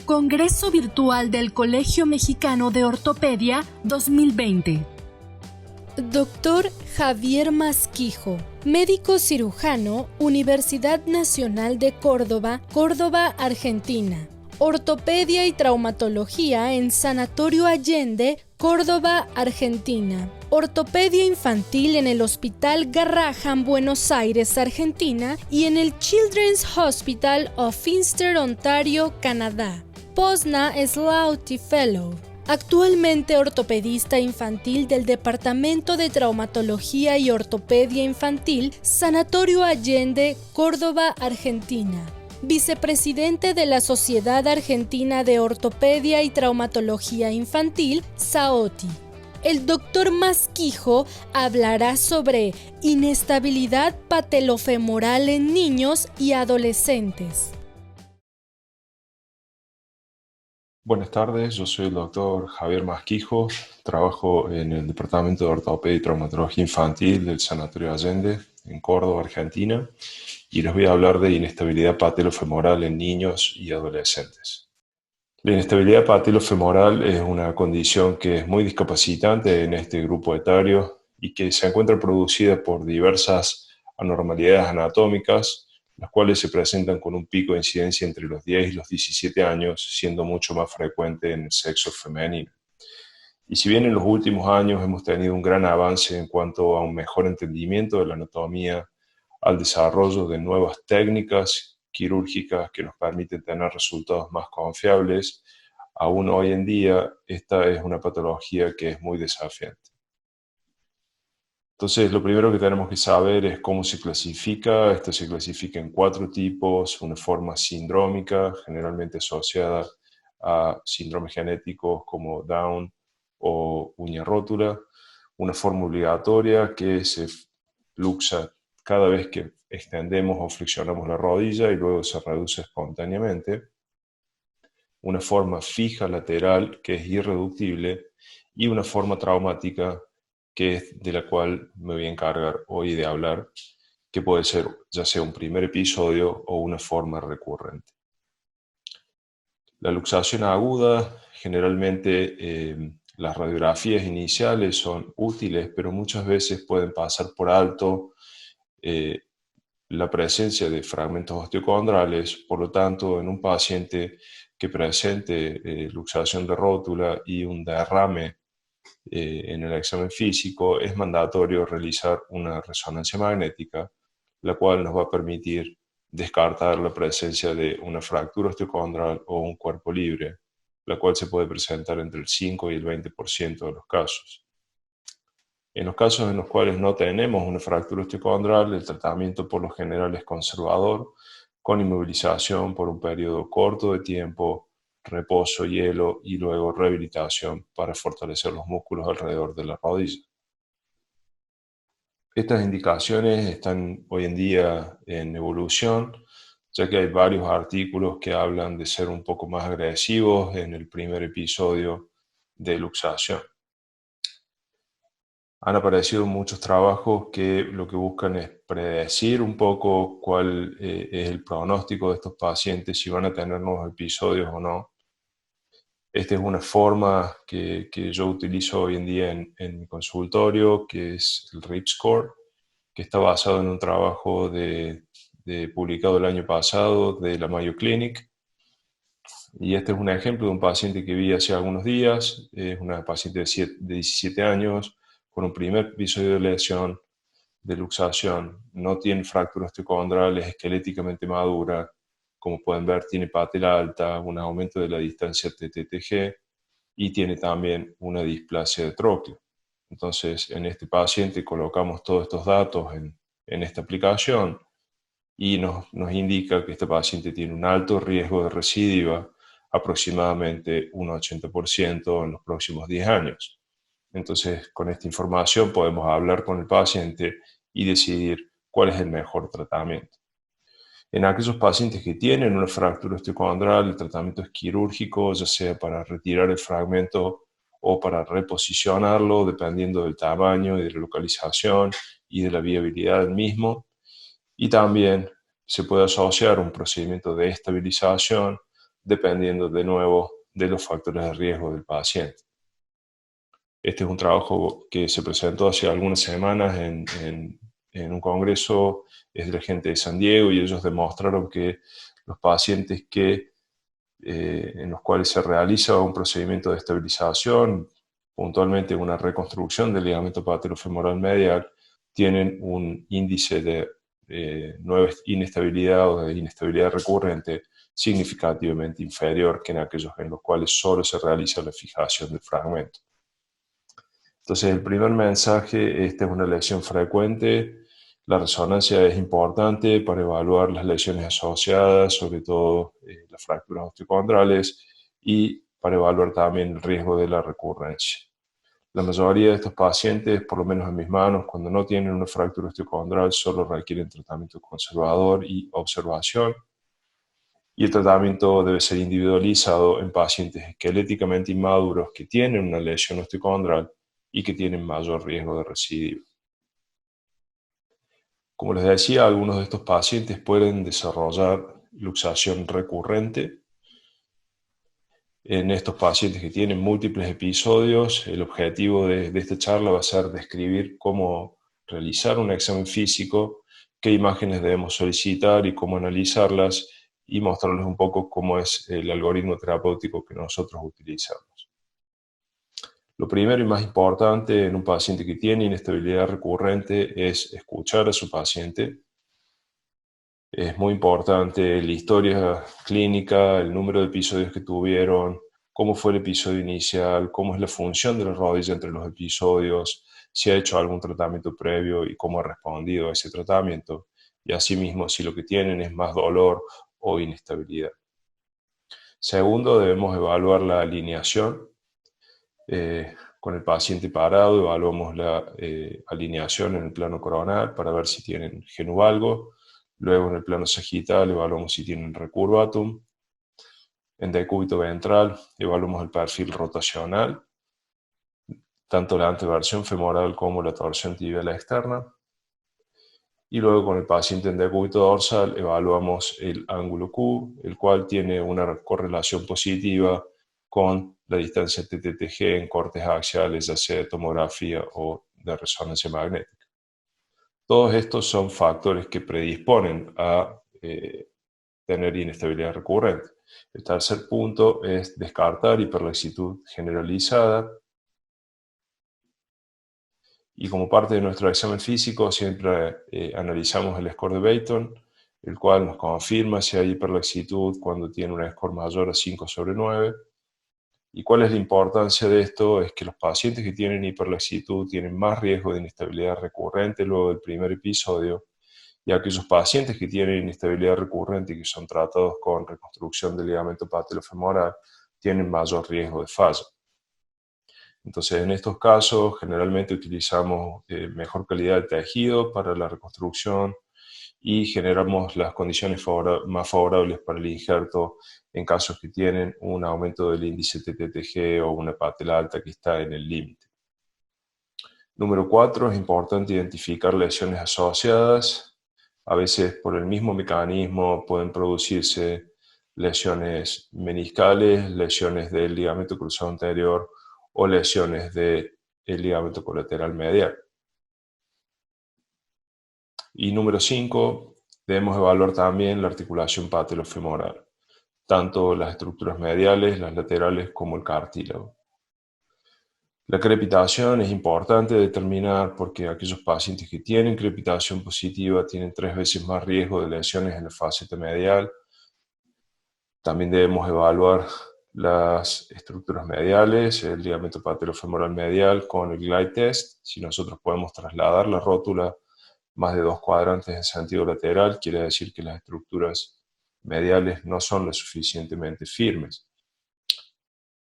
Congreso Virtual del Colegio Mexicano de Ortopedia 2020. Dr. Javier Masquijo, médico cirujano, Universidad Nacional de Córdoba, Córdoba, Argentina. Ortopedia y traumatología en Sanatorio Allende, Córdoba, Argentina. Ortopedia infantil en el Hospital Garrahan, Buenos Aires, Argentina, y en el Children's Hospital of Finster, Ontario, Canadá. Posna Slaughter Fellow. Actualmente ortopedista infantil del Departamento de Traumatología y Ortopedia Infantil, Sanatorio Allende, Córdoba, Argentina. Vicepresidente de la Sociedad Argentina de Ortopedia y Traumatología Infantil, SAOTI. El Dr. Masquijo hablará sobre inestabilidad patelofemoral en niños y adolescentes. Buenas tardes, yo soy el doctor Javier Masquijo, trabajo en el Departamento de Ortopedia y Traumatología Infantil del Sanatorio Allende, en Córdoba, Argentina, y les voy a hablar de inestabilidad patelofemoral en niños y adolescentes. La inestabilidad patelofemoral es una condición que es muy discapacitante en este grupo etario y que se encuentra producida por diversas anormalidades anatómicas, las cuales se presentan con un pico de incidencia entre los 10 y los 17 años, siendo mucho más frecuente en el sexo femenino. Y si bien en los últimos años hemos tenido un gran avance en cuanto a un mejor entendimiento de la anatomía, al desarrollo de nuevas técnicas quirúrgicas que nos permiten tener resultados más confiables, aún hoy en día esta es una patología que es muy desafiante. Entonces, lo primero que tenemos que saber es cómo se clasifica. Esto se clasifica en 4 tipos: una forma sindrómica, generalmente asociada a síndromes genéticos como Down o uña rótula; una forma obligatoria que se luxa cada vez que extendemos o flexionamos la rodilla y luego se reduce espontáneamente; una forma fija lateral que es irreductible; y una forma traumática, que es de la cual me voy a encargar hoy de hablar, que puede ser ya sea un primer episodio o una forma recurrente. La luxación aguda, generalmente las radiografías iniciales son útiles, pero muchas veces pueden pasar por alto la presencia de fragmentos osteocondrales. Por lo tanto, en un paciente que presente luxación de rótula y un derrame en el examen físico, es mandatorio realizar una resonancia magnética, la cual nos va a permitir descartar la presencia de una fractura osteocondral o un cuerpo libre, la cual se puede presentar entre el 5 y el 20% de los casos. En los casos en los cuales no tenemos una fractura osteocondral, el tratamiento por lo general es conservador, con inmovilización por un periodo corto de tiempo, reposo, hielo y luego rehabilitación para fortalecer los músculos alrededor de la rodilla. Estas indicaciones están hoy en día en evolución, ya que hay varios artículos que hablan de ser un poco más agresivos en el primer episodio de luxación. Han aparecido muchos trabajos que lo que buscan es predecir un poco cuál es el pronóstico de estos pacientes, si van a tener nuevos episodios o no. Esta es una forma que yo utilizo hoy en día en mi consultorio, que es el RIP Score, que está basado en un trabajo publicado el año pasado de la Mayo Clinic. Y este es un ejemplo de un paciente que vi hace algunos días. Es una paciente de 17 años con un primer episodio de lesión, de luxación. No tiene fracturas osteocondrales, esqueléticamente madura. Como pueden ver, tiene patela alta, un aumento de la distancia TTTG y tiene también una displasia de trócleo. Entonces, en este paciente colocamos todos estos datos en esta aplicación y nos indica que este paciente tiene un alto riesgo de recidiva, aproximadamente un 80% en los próximos 10 años. Entonces, con esta información podemos hablar con el paciente y decidir cuál es el mejor tratamiento. En aquellos pacientes que tienen una fractura osteocondral, el tratamiento es quirúrgico, ya sea para retirar el fragmento o para reposicionarlo, dependiendo del tamaño y de la localización y de la viabilidad del mismo. Y también se puede asociar un procedimiento de estabilización, dependiendo de nuevo de los factores de riesgo del paciente. Este es un trabajo que se presentó hace algunas semanas en un congreso, es de la gente de San Diego, y ellos demostraron que los pacientes en los cuales se realiza un procedimiento de estabilización, puntualmente una reconstrucción del ligamento patelofemoral medial, tienen un índice de nueva inestabilidad o de inestabilidad recurrente significativamente inferior que en aquellos en los cuales solo se realiza la fijación del fragmento. Entonces, el primer mensaje: esta es una lesión frecuente, la resonancia es importante para evaluar las lesiones asociadas, sobre todo las fracturas osteocondrales, y para evaluar también el riesgo de la recurrencia. La mayoría de estos pacientes, por lo menos en mis manos, cuando no tienen una fractura osteocondral, solo requieren tratamiento conservador y observación. Y el tratamiento debe ser individualizado en pacientes esqueléticamente inmaduros que tienen una lesión osteocondral y que tienen mayor riesgo de recidiva. Como les decía, algunos de estos pacientes pueden desarrollar luxación recurrente. En estos pacientes que tienen múltiples episodios, el objetivo de esta charla va a ser describir cómo realizar un examen físico, qué imágenes debemos solicitar y cómo analizarlas, y mostrarles un poco cómo es el algoritmo terapéutico que nosotros utilizamos. Lo primero y más importante en un paciente que tiene inestabilidad recurrente es escuchar a su paciente. Es muy importante la historia clínica, el número de episodios que tuvieron, cómo fue el episodio inicial, cómo es la función de la rodilla entre los episodios, si ha hecho algún tratamiento previo y cómo ha respondido a ese tratamiento, y asimismo si lo que tienen es más dolor o inestabilidad. Segundo, debemos evaluar la alineación. Con el paciente parado evaluamos la alineación en el plano coronal para ver si tienen genuvalgo. Luego en el plano sagital evaluamos si tienen recurvatum. En decúbito ventral evaluamos el perfil rotacional, tanto la anteversión femoral como la torsión tibial externa. Y luego con el paciente en decúbito dorsal evaluamos el ángulo Q, el cual tiene una correlación positiva con la distancia TTTG en cortes axiales, ya sea de tomografía o de resonancia magnética. Todos estos son factores que predisponen a tener inestabilidad recurrente. El tercer punto es descartar hiperlaxitud generalizada. Y como parte de nuestro examen físico siempre analizamos el score de Beighton, el cual nos confirma si hay hiperlaxitud cuando tiene un score mayor a 5/9. ¿Y cuál es la importancia de esto? Es que los pacientes que tienen hiperlaxitud tienen más riesgo de inestabilidad recurrente luego del primer episodio, y aquellos pacientes que tienen inestabilidad recurrente y que son tratados con reconstrucción del ligamento patelofemoral tienen mayor riesgo de falla. Entonces, en estos casos, generalmente utilizamos mejor calidad de tejido para la reconstrucción y generamos las condiciones más favorables para el injerto en casos que tienen un aumento del índice TTTG o una patela alta que está en el límite. Número 4, es importante identificar lesiones asociadas. A veces por el mismo mecanismo pueden producirse lesiones meniscales, lesiones del ligamento cruzado anterior o lesiones del ligamento colateral medial. Y número 5, debemos evaluar también la articulación patelofemoral, tanto las estructuras mediales, las laterales como el cartílago. La crepitación es importante determinar porque aquellos pacientes que tienen crepitación positiva tienen 3 veces más riesgo de lesiones en la faceta medial. También debemos evaluar las estructuras mediales, el ligamento patelofemoral medial con el glide test. Si nosotros podemos trasladar la rótula más de 2 cuadrantes en sentido lateral, quiere decir que las estructuras mediales no son lo suficientemente firmes.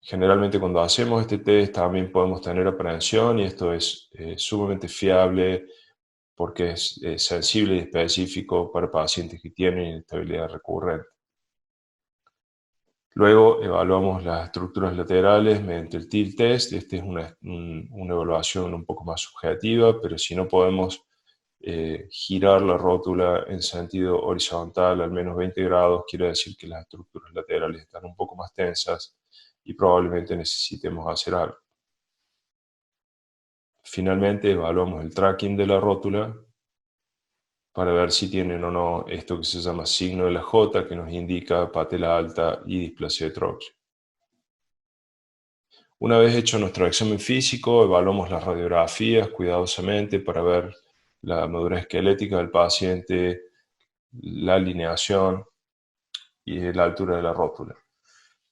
Generalmente cuando hacemos este test también podemos tener aprehensión, y esto es sumamente fiable porque es sensible y específico para pacientes que tienen inestabilidad recurrente. Luego evaluamos las estructuras laterales mediante el TIL test. Esta es una evaluación un poco más subjetiva, pero si no podemos girar la rótula en sentido horizontal al menos 20 grados, quiere decir que las estructuras laterales están un poco más tensas y probablemente necesitemos hacer algo. Finalmente evaluamos el tracking de la rótula para ver si tienen o no esto que se llama signo de la J, que nos indica patela alta y displasia de tróqueo. Una vez hecho nuestro examen físico, evaluamos las radiografías cuidadosamente para ver la madurez esquelética del paciente, la alineación y la altura de la rótula.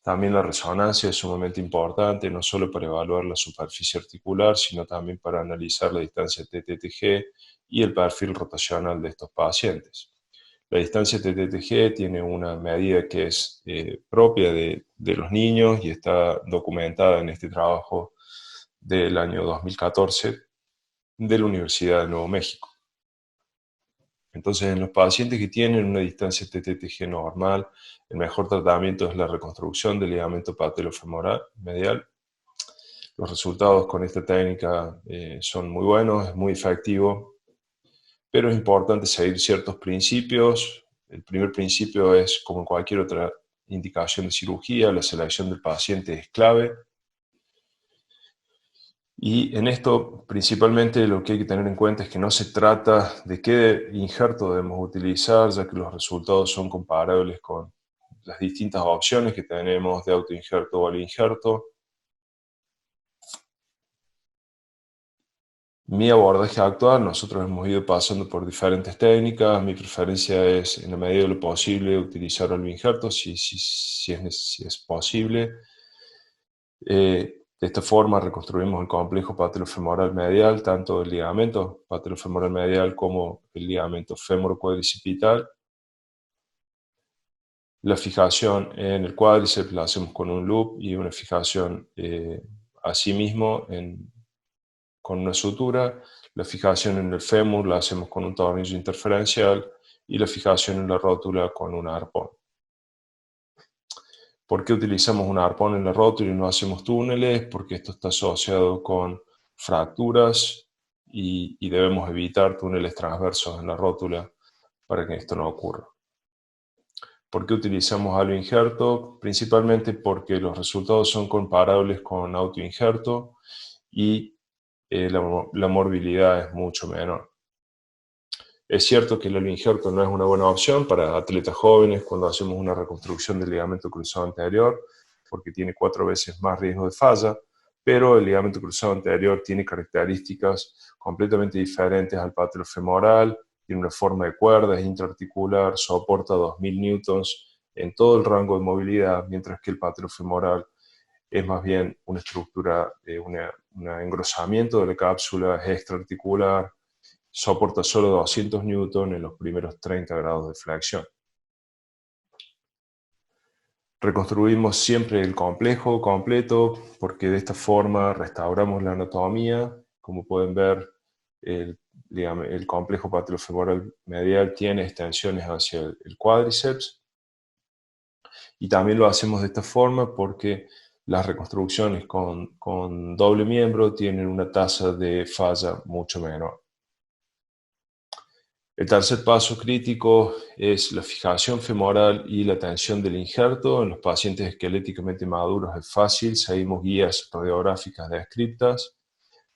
También la resonancia es sumamente importante, no solo para evaluar la superficie articular, sino también para analizar la distancia TTTG y el perfil rotacional de estos pacientes. La distancia TTTG tiene una medida que es propia de los niños y está documentada en este trabajo del año 2014 de la Universidad de Nuevo México. Entonces, en los pacientes que tienen una distancia TTTG normal, el mejor tratamiento es la reconstrucción del ligamento patelofemoral medial. Los resultados con esta técnica son muy buenos, es muy efectivo, pero es importante seguir ciertos principios. El primer principio es, como en cualquier otra indicación de cirugía, la selección del paciente es clave. Y en esto, principalmente, lo que hay que tener en cuenta es que no se trata de qué injerto debemos utilizar, ya que los resultados son comparables con las distintas opciones que tenemos de autoinjerto o injerto. Mi abordaje actual, nosotros hemos ido pasando por diferentes técnicas. Mi preferencia es, en la medida de lo posible, utilizar el injerto si es posible. De esta forma reconstruimos el complejo patelofemoral medial, tanto el ligamento patelofemoral medial como el ligamento fémoro-cuadricipital. La fijación en el cuádriceps la hacemos con un loop y una fijación asimismo con una sutura. La fijación en el fémur la hacemos con un tornillo interferencial y la fijación en la rótula con un arpón. ¿Por qué utilizamos un arpón en la rótula y no hacemos túneles? Porque esto está asociado con fracturas y debemos evitar túneles transversos en la rótula para que esto no ocurra. ¿Por qué utilizamos aloinjerto? Principalmente porque los resultados son comparables con autoinjerto y la morbilidad es mucho menor. Es cierto que el aloinjerto no es una buena opción para atletas jóvenes cuando hacemos una reconstrucción del ligamento cruzado anterior, porque tiene 4 veces más riesgo de falla, pero el ligamento cruzado anterior tiene características completamente diferentes al patelofemoral, tiene una forma de cuerda, es intraarticular, soporta 2000 newtons en todo el rango de movilidad, mientras que el patelofemoral es más bien una estructura, un engrosamiento de la cápsula, es extraarticular, soporta solo 200 newton en los primeros 30 grados de flexión. Reconstruimos siempre el complejo completo porque de esta forma restauramos la anatomía. Como pueden ver, el complejo patelofemoral medial tiene extensiones hacia el cuádriceps. Y también lo hacemos de esta forma porque las reconstrucciones con doble miembro tienen una tasa de falla mucho menor. El tercer paso crítico es la fijación femoral y la tensión del injerto. En los pacientes esqueléticamente maduros es fácil, seguimos guías radiográficas descriptas,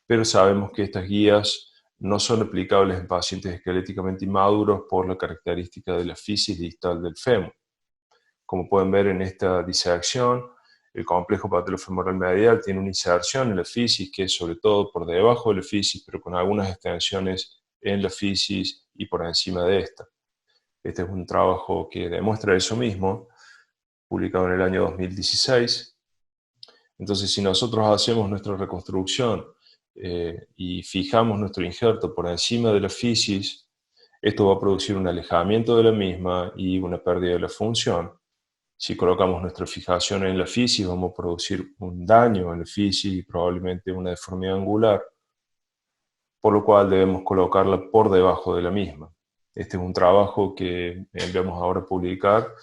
pero sabemos que estas guías no son aplicables en pacientes esqueléticamente inmaduros por la característica de la fisis distal del fémur. Como pueden ver en esta disección, el complejo patelofemoral medial tiene una inserción en la fisis que es sobre todo por debajo de la fisis, pero con algunas extensiones en la fisis y por encima de esta. Este es un trabajo que demuestra eso mismo, publicado en el año 2016. Entonces, si nosotros hacemos nuestra reconstrucción y fijamos nuestro injerto por encima de la fisis, esto va a producir un alejamiento de la misma y una pérdida de la función. Si colocamos nuestra fijación en la fisis, vamos a producir un daño en la fisis y probablemente una deformidad angular, por lo cual debemos colocarla por debajo de la misma. Este es un trabajo que enviamos ahora a publicar,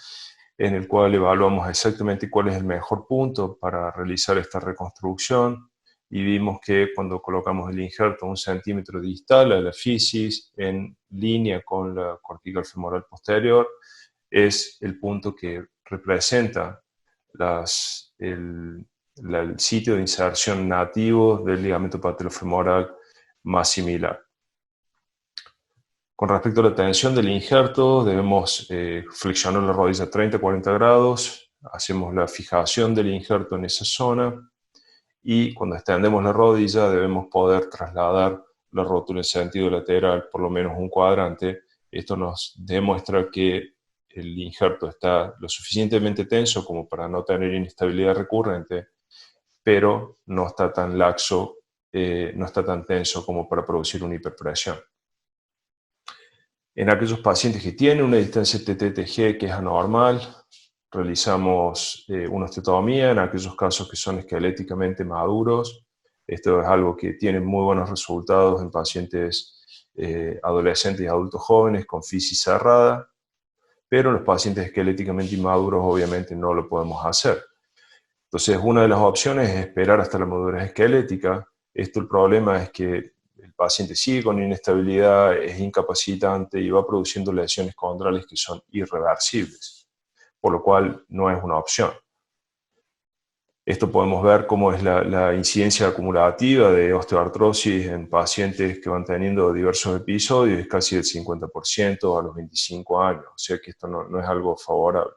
en el cual evaluamos exactamente cuál es el mejor punto para realizar esta reconstrucción y vimos que cuando colocamos el injerto 1 centímetro distal a la fisis en línea con la cortical femoral posterior, es el punto que representa el sitio de inserción nativo del ligamento patelofemoral más similar. Con respecto a la tensión del injerto, debemos flexionar la rodilla a 30-40 grados, hacemos la fijación del injerto en esa zona y cuando extendemos la rodilla debemos poder trasladar la rótula en sentido lateral por lo menos un cuadrante. Esto nos demuestra que el injerto está lo suficientemente tenso como para no tener inestabilidad recurrente, pero no está tan laxo, no está tan tenso como para producir una hiperpresión. En aquellos pacientes que tienen una distancia TTTG que es anormal, realizamos una osteotomía en aquellos casos que son esqueléticamente maduros. Esto es algo que tiene muy buenos resultados en pacientes adolescentes y adultos jóvenes con fisis cerrada, pero en los pacientes esqueléticamente inmaduros obviamente no lo podemos hacer. Entonces, una de las opciones es esperar hasta la madurez esquelética. Esto, el problema es que el paciente sigue con inestabilidad, es incapacitante y va produciendo lesiones condrales que son irreversibles, por lo cual no es una opción. Esto podemos ver cómo es la incidencia acumulativa de osteoartrosis en pacientes que van teniendo diversos episodios, es casi del 50% a los 25 años, o sea que esto no es algo favorable.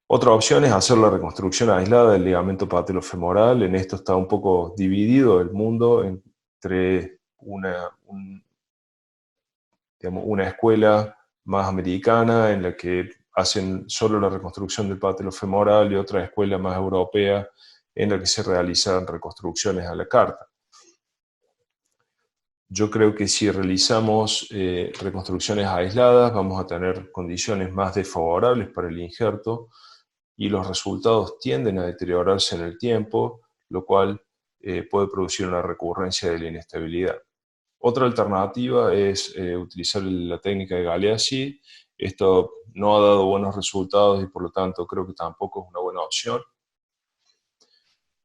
Otra opción es hacer la reconstrucción aislada del ligamento patelofemoral. En esto está un poco dividido el mundo entre una escuela más americana en la que hacen solo la reconstrucción del patelofemoral y otra escuela más europea en la que se realizan reconstrucciones a la carta. Yo creo que si realizamos reconstrucciones aisladas vamos a tener condiciones más desfavorables para el injerto y los resultados tienden a deteriorarse en el tiempo, lo cual puede producir una recurrencia de la inestabilidad. Otra alternativa es utilizar la técnica de Galeazzi. Esto no ha dado buenos resultados y por lo tanto creo que tampoco es una buena opción.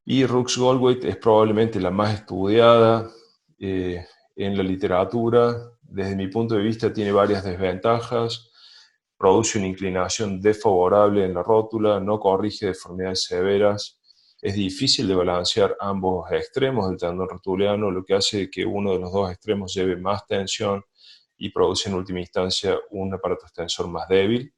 Y Rux-Goldwait es probablemente la más estudiada en la literatura. Desde mi punto de vista tiene varias desventajas. Produce una inclinación desfavorable en la rótula, no corrige deformidades severas. Es difícil de balancear ambos extremos del tendón rotuliano, lo que hace que uno de los dos extremos lleve más tensión y produce en última instancia un aparato extensor más débil.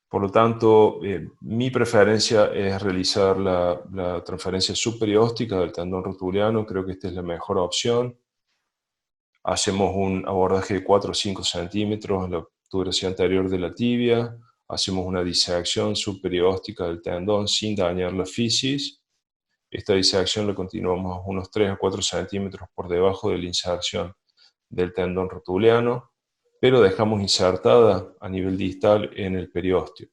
Por lo tanto, mi preferencia es realizar la transferencia subperióstica del tendón rotuliano. Creo que esta es la mejor opción. Hacemos un abordaje de 4 o 5 centímetros en la tubulación anterior de la tibia. Hacemos una disección subperióstica del tendón sin dañar la fisis. Esta disección la continuamos unos 3 a 4 centímetros por debajo de la inserción del tendón rotuliano, pero dejamos insertada a nivel distal en el periósteo.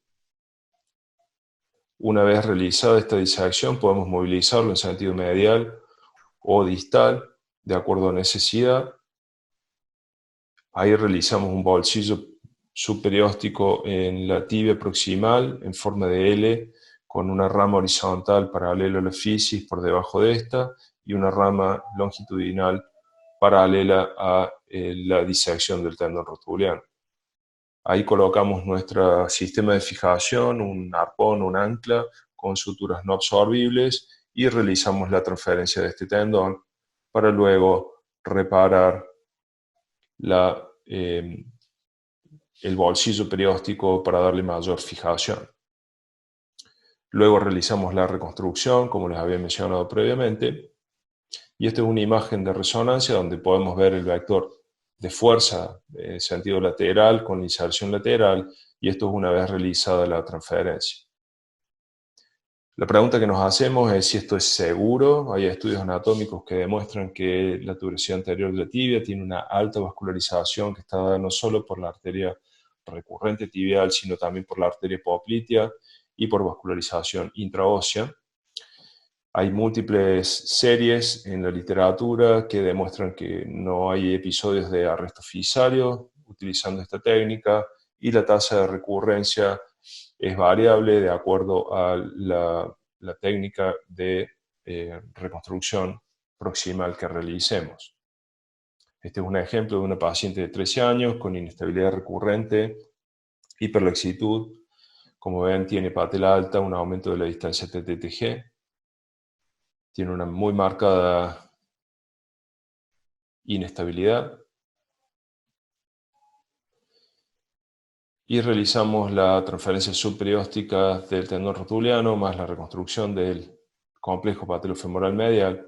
Una vez realizada esta disección podemos movilizarlo en sentido medial o distal, de acuerdo a necesidad. Ahí realizamos un bolsillo subperióstico en la tibia proximal en forma de L, con una rama horizontal paralela a la fisis por debajo de esta y una rama longitudinal paralela a la disección del tendón rotuliano. Ahí colocamos nuestro sistema de fijación, un arpón, un ancla con suturas no absorbibles y realizamos la transferencia de este tendón para luego reparar el bolsillo perióstico para darle mayor fijación. Luego realizamos la reconstrucción, como les había mencionado previamente, y esta es una imagen de resonancia donde podemos ver el vector de fuerza en sentido lateral con la inserción lateral, y esto es una vez realizada la transferencia. La pregunta que nos hacemos es si esto es seguro. Hay estudios anatómicos que demuestran que la tuberosidad anterior de la tibia tiene una alta vascularización que está dada no solo por la arteria recurrente tibial, sino también por la arteria poplitea y por vascularización intraósea. Hay múltiples series en la literatura que demuestran que no hay episodios de arresto fisario utilizando esta técnica y la tasa de recurrencia es variable de acuerdo a la técnica de reconstrucción proximal que realicemos. Este es un ejemplo de una paciente de 13 años con inestabilidad recurrente, hiperlaxitud. Como ven, tiene patela alta, un aumento de la distancia TTG. Tiene una muy marcada inestabilidad. Y realizamos la transferencia subperióstica del tendón rotuliano más la reconstrucción del complejo patelofemoral medial.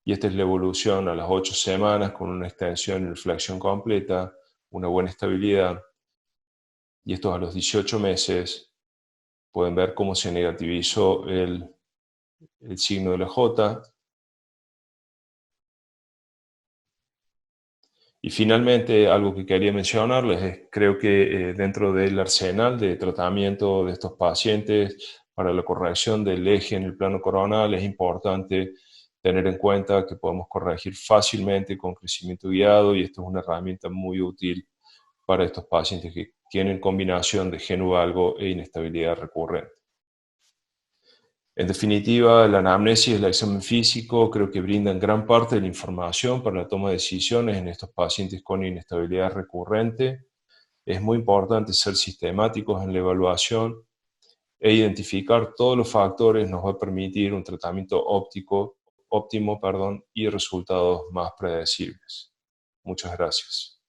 Y esta es la evolución a las 8 semanas con una extensión y flexión completa, una buena estabilidad. Y estos a los 18 meses pueden ver cómo se negativizó el signo de la J. Y finalmente, algo que quería mencionarles es, creo que dentro del arsenal de tratamiento de estos pacientes para la corrección del eje en el plano coronal es importante tener en cuenta que podemos corregir fácilmente con crecimiento guiado, y esto es una herramienta muy útil para estos pacientes que tienen combinación de genu valgo e inestabilidad recurrente. En definitiva, la anamnesis y el examen físico creo que brindan gran parte de la información para la toma de decisiones en estos pacientes con inestabilidad recurrente. Es muy importante ser sistemáticos en la evaluación e identificar todos los factores nos va a permitir un tratamiento óptimo, y resultados más predecibles. Muchas gracias.